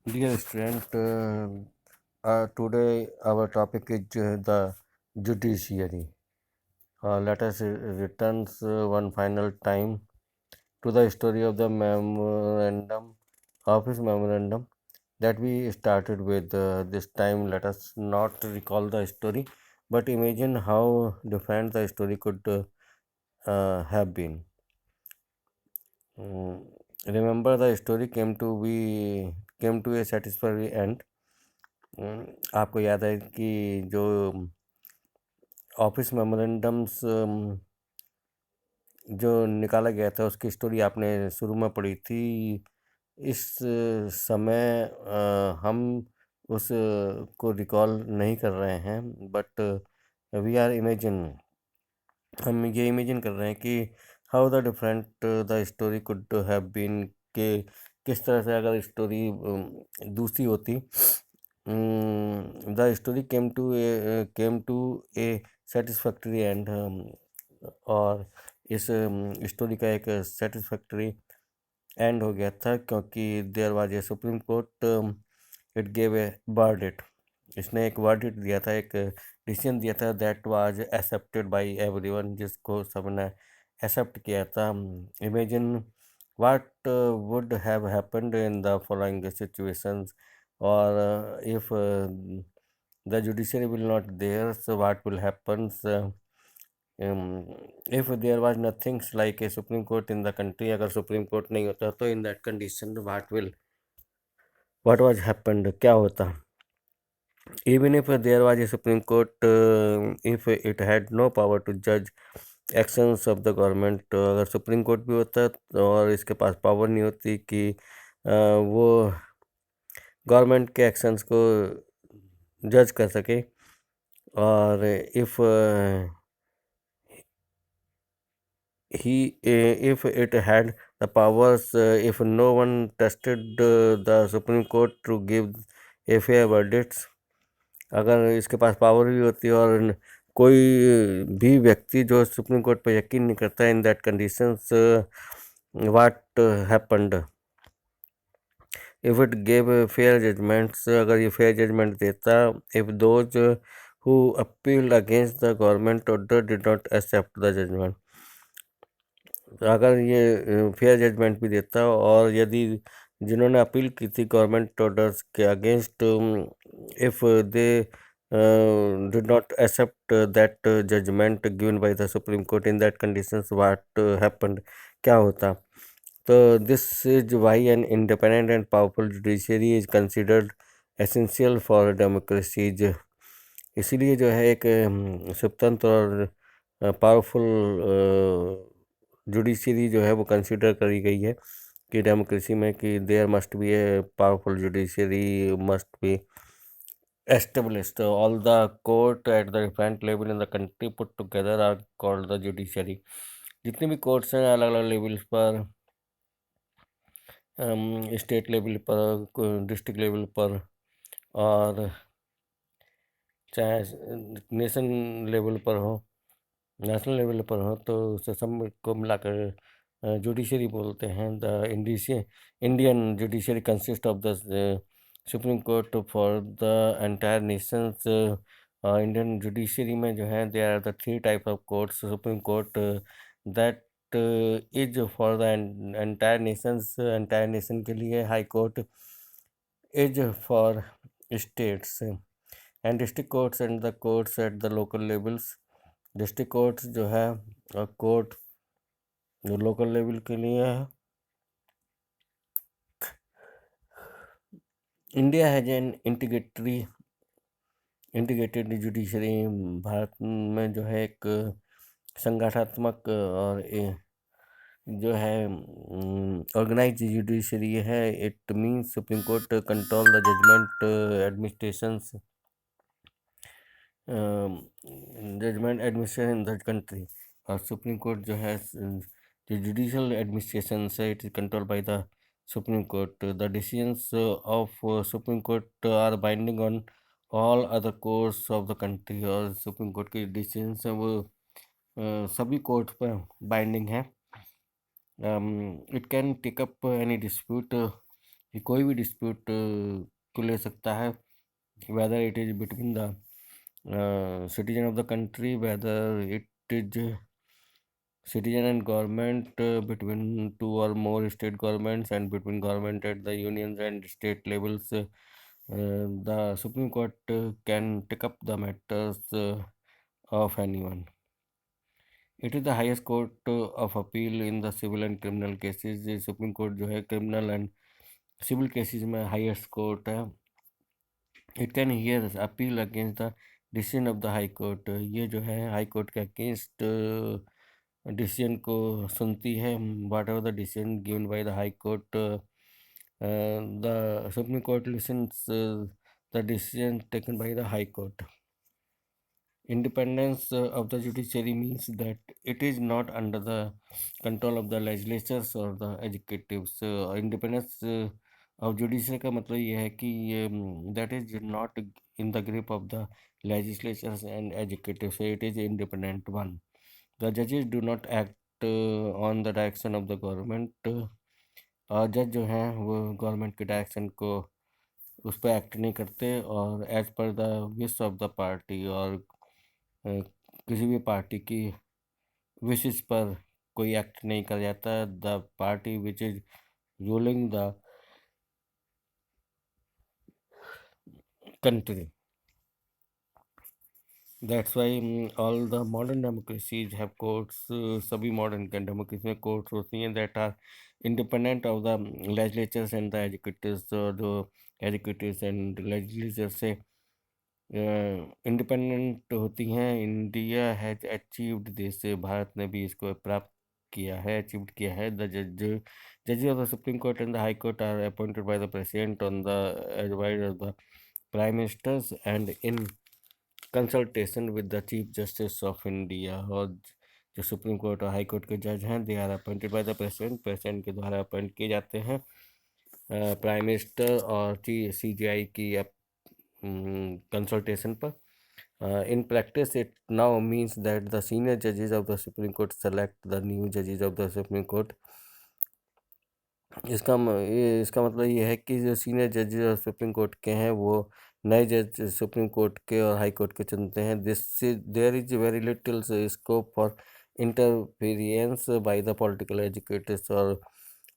Dear student, today our topic is the judiciary. Let us return one final time to the story of the office memorandum that we started with. This time, let us not recall the story, but imagine how different the story could have been. Mm, Remember, the story came to a satisfactory end. आपको याद है कि जो office memorandums जो निकाला गया था उसकी स्टोरी आपने शुरू में पढ़ी थी। इस समय हम उस को रिकॉल नहीं कर रहे हैं, बट वी आर इमेजिन हम ये इमेजिन कर रहे हैं कि how the different the story could have been, के किस तरह से अगर स्टोरी दूसरी होती। The story came to a satisfactory end, और इस स्टोरी का एक सेटिस्फैक्ट्री एंड हो गया था, क्योंकि there was a supreme court, it gave a verdict. इसने एक वर्डिक्ट दिया था, एक डिसीजन दिया था, that was accepted by everyone, जिसको सबने एक्सेप्ट किया था। Imagine what would have happened in the following situations, और if the judiciary will not there, so what will happens if there was nothing like a supreme court in the country। अगर supreme court नहीं होता तो in that condition what was happened, क्या होता। even if there was a supreme court, if it had no power to judge actions of the government, तो अगर supreme court भी होता और इसके पास पावर नहीं होती कि वो गवर्नमेंट के एक्शंस को जज कर सके, और if if it had the powers, if no one trusted the supreme court to give a fair verdicts, अगर इसके पास पावर भी होती और कोई भी व्यक्ति जो सुप्रीम कोर्ट पर यकीन नहीं करता, in that conditions what happened, if it gave fair judgements, अगर ये फेयर जजमेंट देता, if those who appealed against the government order did not accept the judgement, अगर ये फेयर जजमेंट भी देता, और यदि जिन्होंने अपील की थी गवर्नमेंट ऑर्डर्स के against, if they did not accept that judgement given by the supreme court, in that conditions what happened, क्या होता। तो this is why an independent and powerful judiciary is considered essential for democracies. इसीलिए जो है एक स्वतंत्र और powerful judiciary जो है वो कंसिडर करी गई है कि डेमोक्रेसी में, कि there must be a powerful judiciary, must be established। All the court at the different level in the country put together are called the judiciary। जितने भी कोर्ट्स हैं अलग अलग लेवल्स पर, स्टेट लेवल पर, डिस्ट्रिक्ट लेवल पर, और चाहे नेशन लेवल पर हो, नेशनल लेवल पर हो, तो उसे सब को मिलाकर जुडिशरी बोलते हैं। The Indian judiciary consist of the supreme court for the entire nations. Indian judiciary में जो है, there are the three type of courts. Supreme court that is for the entire nations, entire nation के लिए। High court is for states, and district courts and the courts at the local levels. District courts जो है, और court जो local level के लिए है। India has an integrated judiciary. Bharat में जो है एक संगठनात्मक और जो है ऑर्गेनाइज जुडिशरी है। It means supreme court control the judgement administrations, judgement administration in the country. और सुप्रीम कोर्ट जो है, जो जुडिशियल एडमिनिस्ट्रेशन है, it is control by the supreme court. The decisions of supreme court are binding on all other courts of the country. और supreme court के decisions हैं वो सभी कोर्ट पर बाइंडिंग है। It can take up any dispute ये कोई भी डिस्प्यूट को ले सकता है, whether it is between the citizen of the country, whether it is citizen and government, between two or more state governments, and between government at the unions and state levels. The Supreme Court can take up the matters of anyone. It is the highest court of appeal in the civil and criminal cases. ये supreme court जो है criminal and civil cases में highest court है. It can hear appeal against the decision of the high court. ये जो है high court के against decision को सुनती है. Whatever the decision given by the high court, the supreme court listens the decision taken by the high court. Independence of the judiciary means that it is not under the control of the legislatures or the executives. Independence of judiciary का मतलब ये है कि ये that is not in the grip of the legislatures and executives. So it is independent one. The judges do not act on the direction of the government. और जज जो हैं वो गवर्नमेंट के डायरेक्शन को उस पर एक्ट नहीं करते, और as per the wish of the party, और किसी भी पार्टी की विशेष पर कोई एक्ट नहीं कर जाता. The party which is ruling the country. That's why all the modern democracies have courts. सभी मॉडर्न डेमोक्रेसी में कोर्ट्स होती हैं that are independent of the legislatures and the executives. जो एजुकेटिव्स एंड लेजिस्लेचर से independent होती हैं. India has achieved this. भारत ने भी इसको प्राप्त किया है, अचीव्ड किया है. द जजेस of the supreme court and the high court are appointed by the president on the advice of the prime ministers and in consultation with the chief justice of India. और जो supreme court और high court के जज हैं they are appointed by the president. President के द्वारा appoint किए जाते हैं प्राइम मिनिस्टर और CJI की कंसल्टेशन पर. In practice, it now means that the senior judges of the Supreme Court select the new judges of the Supreme Court. इसका मतलब ये है कि जो सीनियर जजेस और सुप्रीम कोर्ट के हैं वो नए जज सुप्रीम कोर्ट के और हाई कोर्ट के चुनते हैं. There is very little scope for interference by the political educators. और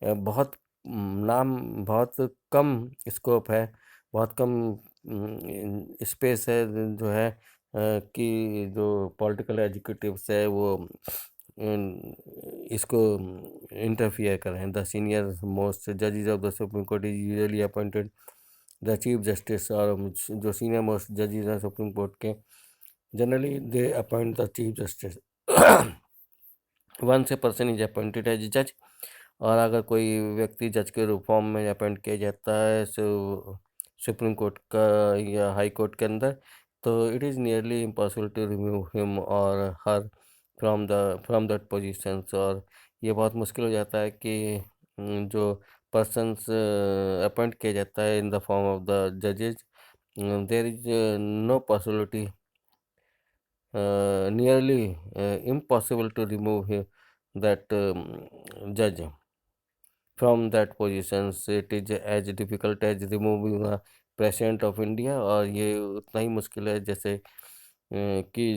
बहुत कम स्कोप है, बहुत कम स्पेस है जो है कि जो पॉलिटिकल एजुकेटिव्स है वो इसको इंटरफियर करें. द सीनियर मोस्ट जजेस of the supreme court is usually appointed the chief justice. और जो सीनियर मोस्ट जजेस हैं सुप्रीम कोर्ट के generally they appoint the chief justice. Once a person is appointed as जज. और अगर कोई व्यक्ति जज के फॉर्म में अपॉइंट किया जाता है सुप्रीम कोर्ट का या हाई कोर्ट के अंदर, तो it is nearly impossible to remove him or her from that positions. और ये बहुत मुश्किल हो जाता है कि जो पर्सन्स अपॉइंट किया जाता है in the form of the जजेज, there is no possibility, nearly impossible to remove that judge from that positions. It is as difficult as removing the president of India. और ये उतना ही मुश्किल है कि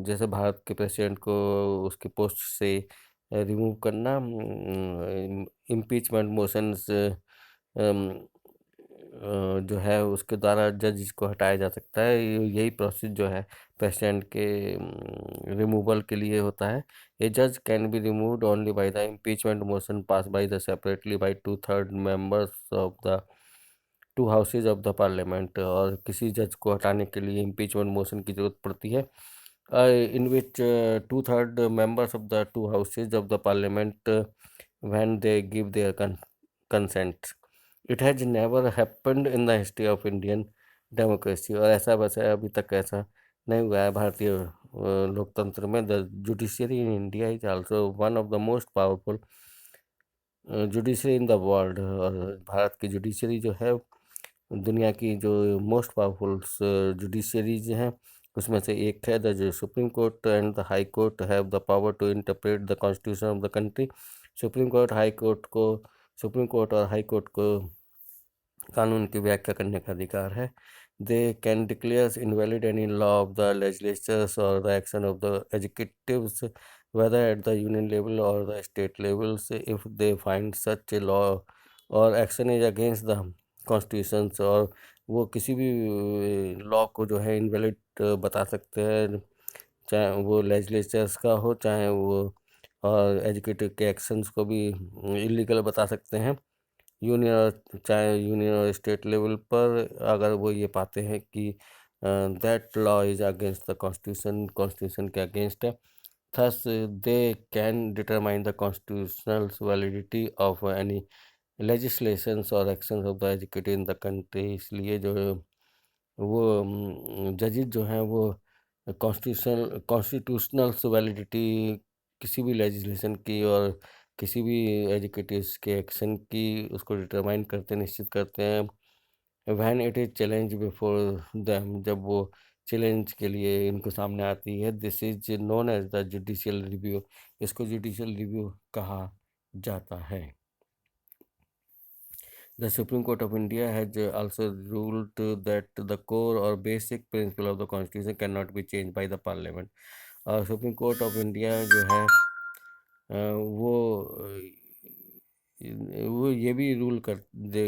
जैसे भारत के प्रेसिडेंट को उसके पोस्ट से रिमूव करना. इम्पीचमेंट मोशंस जो है उसके द्वारा जज को हटाया जा सकता है. यही प्रोसेस जो है प्रेसिडेंट के रिमूवल के लिए होता है. ए जज can be removed only by the impeachment motion pass by the separately by 2/3 members of the 2 houses of the parliament. और किसी जज को हटाने के लिए इम्पीचमेंट मोशन की जरूरत पड़ती है, in which 2/3 members of the 2 houses of the parliament when they give their consent. It has never happened in the history of Indian democracy. और ऐसा वैसा अभी तक ऐसा नहीं हुआ है भारतीय लोकतंत्र में. The judiciary in India is also one of the most powerful judiciary in the world. और भारत की जुडिशरी जो है दुनिया की जो मोस्ट पावरफुल जुडिशरीज हैं उसमें से एक है. The supreme court and the high court have the power to interpret the constitution of the country. Supreme court और हाई कोर्ट को कानून की व्याख्या करने का अधिकार है। They can declare invalid any law of the legislatures और the action of the executives whether at the union level or the state levels if they find such a law or action is against the constitutions। और वो किसी भी law को जो है invalid बता सकते हैं, चाहे वो लेजिस्लेचर्स का हो चाहे वो, और एजुकेटिव के एक्शंस को भी इलीगल बता सकते हैं यूनियन और स्टेट लेवल पर, अगर वो ये पाते हैं कि that law is against the constitution के अगेंस्ट है। Thus, they can determine the constitutional validity of any legislations or actions of the executive in the country। इसलिए जो वो जजेस जो हैं वो कॉन्स्टिट्यूशनल वैलिडिटी किसी भी लेजिस्लेशन की और किसी भी एजुकेटिव्स के एक्शन की उसको डिटरमाइन करते निश्चित करते हैं when it is challenge before them, जब वो चैलेंज के लिए इनको सामने आती है। This is known as the judicial review. इसको जुडिशियल रिव्यू कहा जाता है। The Supreme Court of India has also ruled that the core or basic principle of the Constitution cannot be changed by the Parliament। और supreme court of India जो है वो वो ये भी रूल कर दे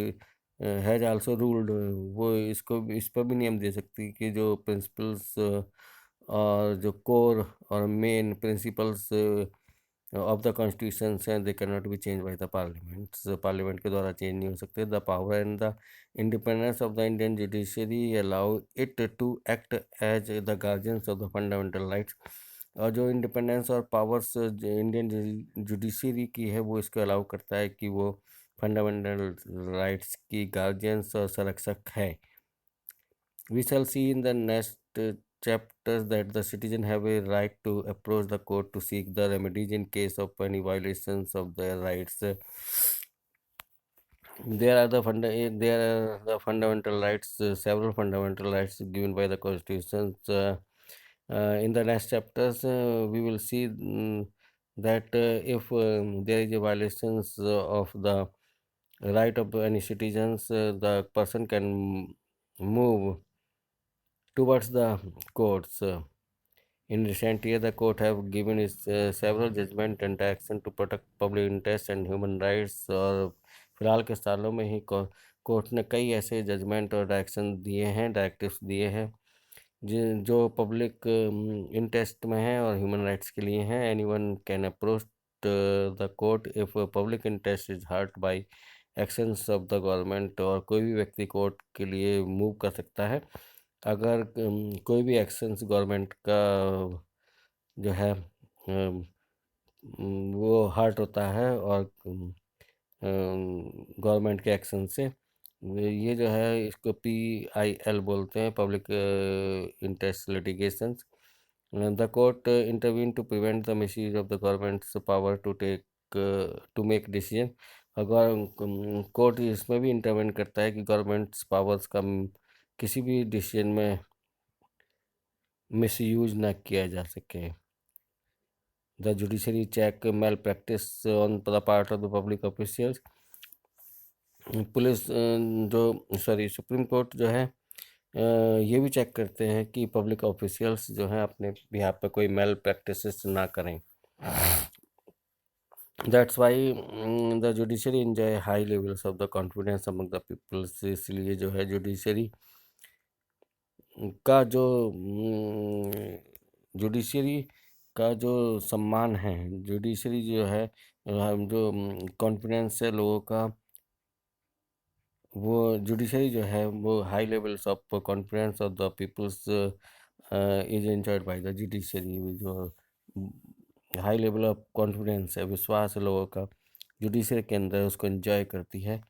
हैज आल्सो रूल्ड, वो इसको इस पर भी नियम दे सकती है कि जो प्रिंसिपल्स और जो कोर और main principles of the constitution हैं they can not be change by the parliament. Parliament के द्वारा चेंज नहीं हो सकते। The power and the independence of the Indian judiciary allow it to act as the guardians of the fundamental rights. और जो independence और powers Indian judiciary की है वो इसको अलाउ करता है कि वो फंडामेंटल राइट्स की गार्जियंस और संरक्षक है। We shall see in the next chapters that the citizen have a right to approach the court to seek the remedies in case of any violations of their rights। There are the fundamental rights, several fundamental rights given by the constitutions। In the next chapters, we will see that if there is a violations of the right of any citizens, the person can move towards the courts। In recent years, the court have given several judgment and action to protect public interest and human rights। और फिलहाल के सालों में ही court ने कई ऐसे judgement और direction दिए हैं, डायरेक्टिव्स दिए हैं जो पब्लिक इंटरेस्ट में है और ह्यूमन राइट्स के लिए हैं। Anyone can approach the court if public interest is hurt by actions of the government. और कोई भी व्यक्ति कोर्ट के लिए मूव कर सकता है अगर कोई भी एक्शंस गवर्नमेंट का जो है वो हर्ट होता है और गवर्नमेंट के एक्शन से। ये जो है इसको PIL बोलते हैं, public interest litigations. The court intervene to prevent the misuse of the government's power to make decision. अगर कोर्ट इसमें भी इंटरवेन करता है कि गवर्नमेंट्स पावर्स का किसी भी डिसीजन में मिसयूज ना किया जा सके। The judiciary check malpractice on the part of the public officials. Police supreme court जो है ये भी चेक करते हैं कि पब्लिक ऑफिशियल्स जो हैं अपने बिहाफ पे कोई मेल प्रैक्टिसेस ना करें। That's why the judiciary enjoy high levels of the confidence among the peoples. इसलिए जो है जुडिशरी का जुडिशरी का जो सम्मान है, जुडिशरी जो है जो कॉन्फिडेंस है लोगों का, वो जुडिशरी जो है वो high levels of confidence of the peoples is enjoyed by the judiciary. जो हाई लेवल ऑफ कॉन्फिडेंस है, विश्वास है लोगों का जुडिशरी के अंदर, उसको एंजॉय करती है